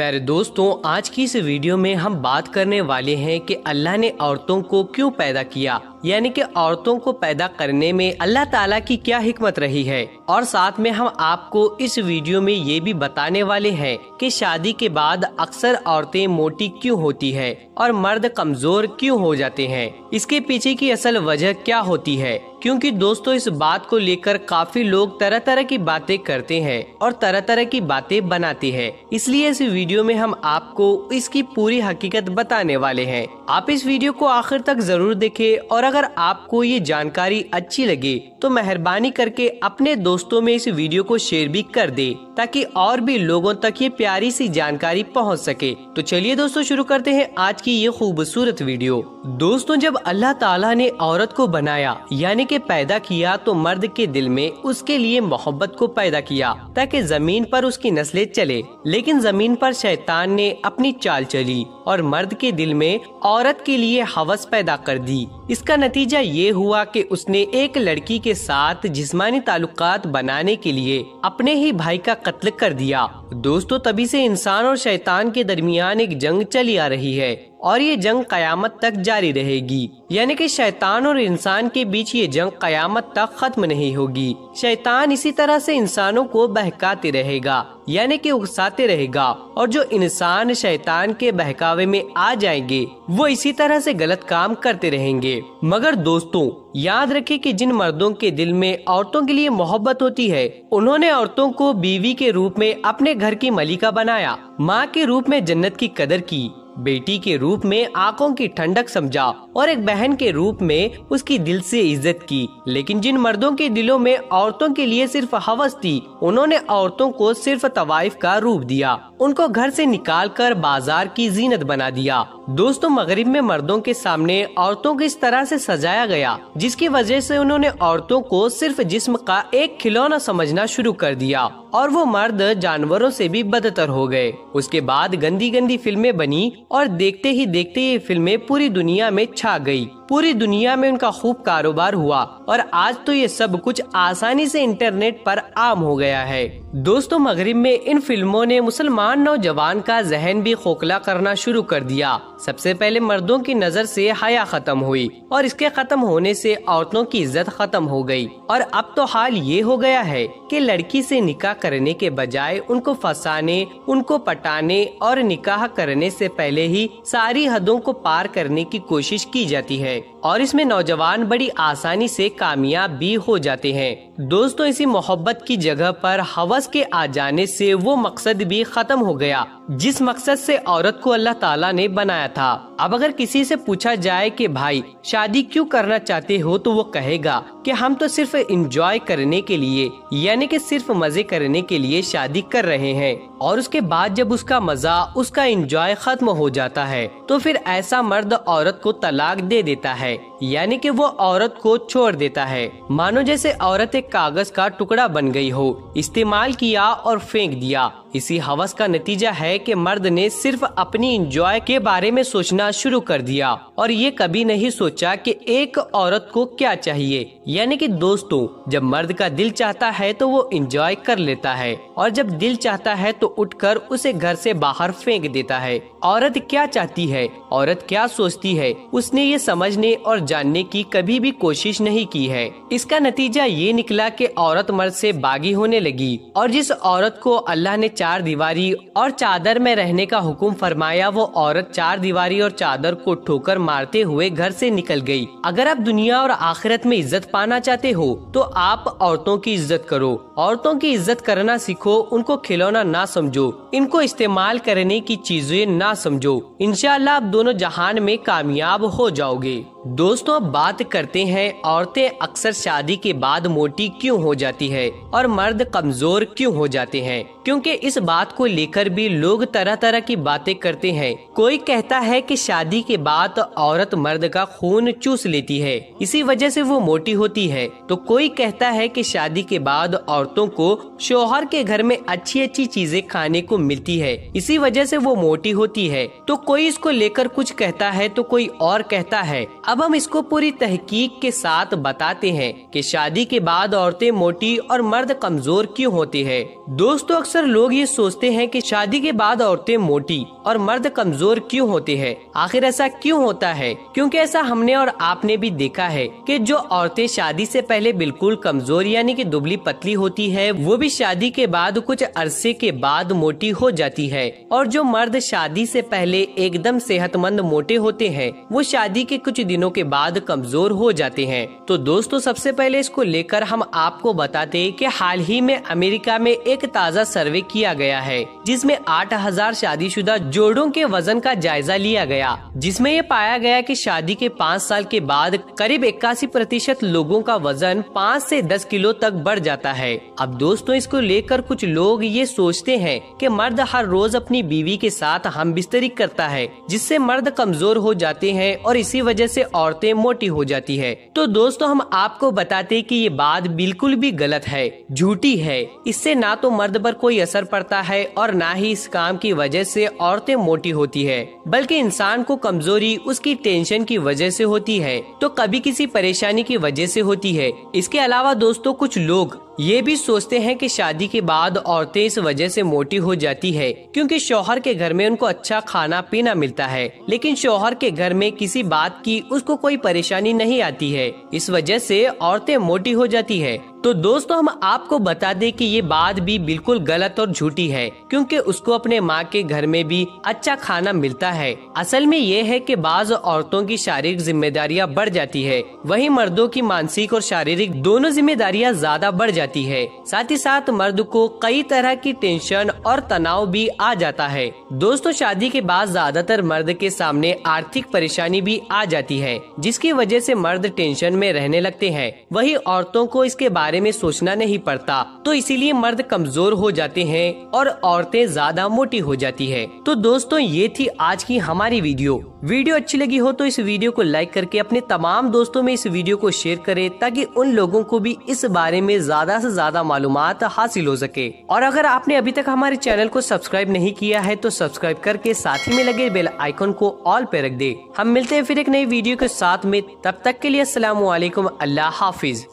प्यारे दोस्तों, आज की इस वीडियो में हम बात करने वाले हैं कि अल्लाह ने औरतों को क्यों पैदा किया, यानी कि औरतों को पैदा करने में अल्लाह ताला की क्या हिकमत रही है। और साथ में हम आपको इस वीडियो में ये भी बताने वाले हैं कि शादी के बाद अक्सर औरतें मोटी क्यों होती है और मर्द कमजोर क्यों हो जाते हैं। इसके पीछे की असल वजह क्या होती है, क्योंकि दोस्तों इस बात को लेकर काफी लोग तरह तरह की बातें करते हैं और तरह तरह की बातें बनाते हैं। इसलिए इस वीडियो में हम आपको इसकी पूरी हकीकत बताने वाले हैं। आप इस वीडियो को आखिर तक जरूर देखें और अगर आपको ये जानकारी अच्छी लगे तो मेहरबानी करके अपने दोस्तों में इस वीडियो को शेयर भी कर दे, ताकि और भी लोगों तक ये प्यारी सी जानकारी पहुंच सके। तो चलिए दोस्तों शुरू करते हैं आज की ये खूबसूरत वीडियो। दोस्तों, जब अल्लाह ताला ने औरत को बनाया यानी कि पैदा किया तो मर्द के दिल में उसके लिए मोहब्बत को पैदा किया ताकि जमीन पर उसकी नस्लें चले। लेकिन जमीन पर शैतान ने अपनी चाल चली और मर्द के दिल में औरत के लिए हवस पैदा कर दी। इसका नतीजा ये हुआ कि उसने एक लड़की के साथ जिस्मानी ताल्लुकात बनाने के लिए अपने ही भाई का कत्ल कर दिया। दोस्तों, तभी से इंसान और शैतान के दरमियान एक जंग चली आ रही है और ये जंग कयामत तक जारी रहेगी, यानी कि शैतान और इंसान के बीच ये जंग कयामत तक खत्म नहीं होगी। शैतान इसी तरह से इंसानों को बहकाते रहेगा, यानी कि उकसाते रहेगा, और जो इंसान शैतान के बहकावे में आ जाएंगे वो इसी तरह से गलत काम करते रहेंगे। मगर दोस्तों, याद रखें कि जिन मर्दों के दिल में औरतों के लिए मोहब्बत होती है, उन्होंने औरतों को बीवी के रूप में अपने घर की मलिका बनाया, माँ के रूप में जन्नत की कदर की, बेटी के रूप में आंखों की ठंडक समझा और एक बहन के रूप में उसकी दिल से इज्जत की। लेकिन जिन मर्दों के दिलों में औरतों के लिए सिर्फ हवस थी, उन्होंने औरतों को सिर्फ तवाइफ का रूप दिया, उनको घर से निकालकर बाजार की जीनत बना दिया। दोस्तों, मगरिब में मर्दों के सामने औरतों को इस तरह से सजाया गया जिसकी वजह से उन्होंने औरतों को सिर्फ जिस्म का एक खिलौना समझना शुरू कर दिया और वो मर्द जानवरों से भी बदतर हो गए। उसके बाद गंदी गंदी फिल्में बनी और देखते ही देखते ये फिल्में पूरी दुनिया में छा गई। पूरी दुनिया में उनका खूब कारोबार हुआ और आज तो ये सब कुछ आसानी से इंटरनेट पर आम हो गया है। दोस्तों, मगरिब में इन फिल्मों ने मुसलमान नौजवान का जहन भी खोखला करना शुरू कर दिया। सबसे पहले मर्दों की नजर से हया खत्म हुई और इसके खत्म होने से औरतों की इज्जत खत्म हो गई। और अब तो हाल ये हो गया है कि लड़की से निकाह करने के बजाय उनको फंसाने, उनको पटाने और निकाह करने से पहले ही सारी हदों को पार करने की कोशिश की जाती है और इसमें नौजवान बड़ी आसानी से कामयाब भी हो जाते हैं। दोस्तों, इसी मोहब्बत की जगह पर हवस के आ जाने से वो मकसद भी खत्म हो गया जिस मकसद से औरत को अल्लाह ताला ने बनाया था। अब अगर किसी से पूछा जाए कि भाई शादी क्यों करना चाहते हो, तो वो कहेगा कि हम तो सिर्फ एंजॉय करने के लिए, यानी कि सिर्फ मजे करने के लिए शादी कर रहे हैं। और उसके बाद जब उसका मजा, उसका एंजॉय खत्म हो जाता है तो फिर ऐसा मर्द औरत को तलाक दे देता है, यानी कि वो औरत को छोड़ देता है। मानो जैसे औरत एक कागज का टुकड़ा बन गई हो, इस्तेमाल किया और फेंक दिया। इसी हवस का नतीजा है कि मर्द ने सिर्फ अपनी एंजॉय के बारे में सोचना शुरू कर दिया और ये कभी नहीं सोचा कि एक औरत को क्या चाहिए। यानी कि दोस्तों, जब मर्द का दिल चाहता है तो वो एंजॉय कर लेता है और जब दिल चाहता है तो उठकर उसे घर से बाहर फेंक देता है। औरत क्या चाहती है, औरत क्या सोचती है, उसने ये समझने और जानने की कभी भी कोशिश नहीं की है। इसका नतीजा ये निकला कि औरत मर्द से बागी होने लगी और जिस औरत को अल्लाह ने चार दीवारी और चादर में रहने का हुक्म फरमाया, वो औरत चार दीवारी और चादर को ठोकर मारते हुए घर से निकल गई। अगर आप दुनिया और आखिरत में इज्जत पाना चाहते हो तो आप औरतों की इज्जत करो, औरतों की इज्जत करना सीखो, उनको खिलौना ना समझो, इनको इस्तेमाल करने की चीजें ना समझो। इंशाअल्लाह आप दोनों जहान में कामयाब हो जाओगे। दोस्तों, अब बात करते हैं औरतें अक्सर शादी के बाद मोटी क्यों हो जाती है और मर्द कमजोर क्यों हो जाते हैं, क्योंकि इस बात को लेकर भी लोग तरह तरह की बातें करते हैं। कोई कहता है कि शादी के बाद औरत मर्द का खून चूस लेती है, इसी वजह से वो मोटी होती है, तो कोई कहता है कि शादी के बाद औरतों को शौहर के घर में अच्छी अच्छी चीजें खाने को मिलती है, इसी वजह से वो मोटी होती है। तो कोई इसको लेकर कुछ कहता है तो कोई और कहता है। अब हम इसको पूरी तहकीक के साथ बताते हैं कि शादी के बाद औरतें मोटी और मर्द कमजोर क्यों होते हैं। दोस्तों, अक्सर लोग ये सोचते हैं कि शादी के बाद औरतें मोटी और मर्द कमजोर क्यों होते हैं। आखिर ऐसा क्यों होता है? क्योंकि ऐसा हमने और आपने भी देखा है कि जो औरतें शादी से पहले बिल्कुल कमजोर यानी कि दुबली पतली होती है, वो भी शादी के बाद कुछ अरसे के बाद मोटी हो जाती है। और जो मर्द शादी से पहले एकदम सेहतमंद मोटे होते हैं, वो शादी के कुछ दिनों के बाद कमजोर हो जाते हैं। तो दोस्तों, सबसे पहले इसको लेकर हम आपको बताते हैं कि हाल ही में अमेरिका में एक ताज़ा सर्वे किया गया है, जिसमें 8000 शादीशुदा जोड़ों के वजन का जायजा लिया गया, जिसमें ये पाया गया कि शादी के 5 साल के बाद करीब 81% लोगों का वजन 5 से 10 किलो तक बढ़ जाता है। अब दोस्तों, इसको लेकर कुछ लोग ये सोचते हैं कि मर्द हर रोज अपनी बीवी के साथ हमबिस्तरी करता है, जिससे मर्द कमजोर हो जाते हैं और इसी वजह से औरतें मोटी हो जाती है। तो दोस्तों, हम आपको बताते हैं कि ये बात बिल्कुल भी गलत है, झूठी है। इससे ना तो मर्द पर कोई असर पड़ता है और ना ही इस काम की वजह से औरतें मोटी होती है, बल्कि इंसान को कमजोरी उसकी टेंशन की वजह से होती है, तो कभी किसी परेशानी की वजह से होती है। इसके अलावा दोस्तों, कुछ लोग ये भी सोचते हैं कि शादी के बाद औरतें इस वजह से मोटी हो जाती है क्योंकि शौहर के घर में उनको अच्छा खाना पीना मिलता है, लेकिन शौहर के घर में किसी बात की उसको कोई परेशानी नहीं आती है, इस वजह से औरतें मोटी हो जाती है। तो दोस्तों, हम आपको बता दें कि ये बात भी बिल्कुल गलत और झूठी है, क्योंकि उसको अपने माँ के घर में भी अच्छा खाना मिलता है। असल में ये है कि बाज औरतों की शारीरिक जिम्मेदारियां बढ़ जाती है, वहीं मर्दों की मानसिक और शारीरिक दोनों जिम्मेदारियां ज्यादा बढ़ जाती है। साथ ही साथ मर्द को कई तरह की टेंशन और तनाव भी आ जाता है। दोस्तों, शादी के बाद ज्यादातर मर्द के सामने आर्थिक परेशानी भी आ जाती है, जिसकी वजह से मर्द टेंशन में रहने लगते हैं। वहीं औरतों को इसके बारे में सोचना नहीं पड़ता, तो इसीलिए मर्द कमजोर हो जाते हैं और औरतें ज्यादा मोटी हो जाती है। तो दोस्तों, ये थी आज की हमारी वीडियो अच्छी लगी हो तो इस वीडियो को लाइक करके अपने तमाम दोस्तों में इस वीडियो को शेयर करें, ताकि उन लोगों को भी इस बारे में ज्यादा से ज्यादा मालूमात हासिल हो सके। और अगर आपने अभी तक हमारे चैनल को सब्सक्राइब नहीं किया है तो सब्सक्राइब करके साथ ही में लगे बेल आइकन को ऑल पे रख दे। हम मिलते हैं फिर एक नई वीडियो के साथ में, तब तक के लिए अस्सलाम वालेकुम, अल्लाह हाफिज।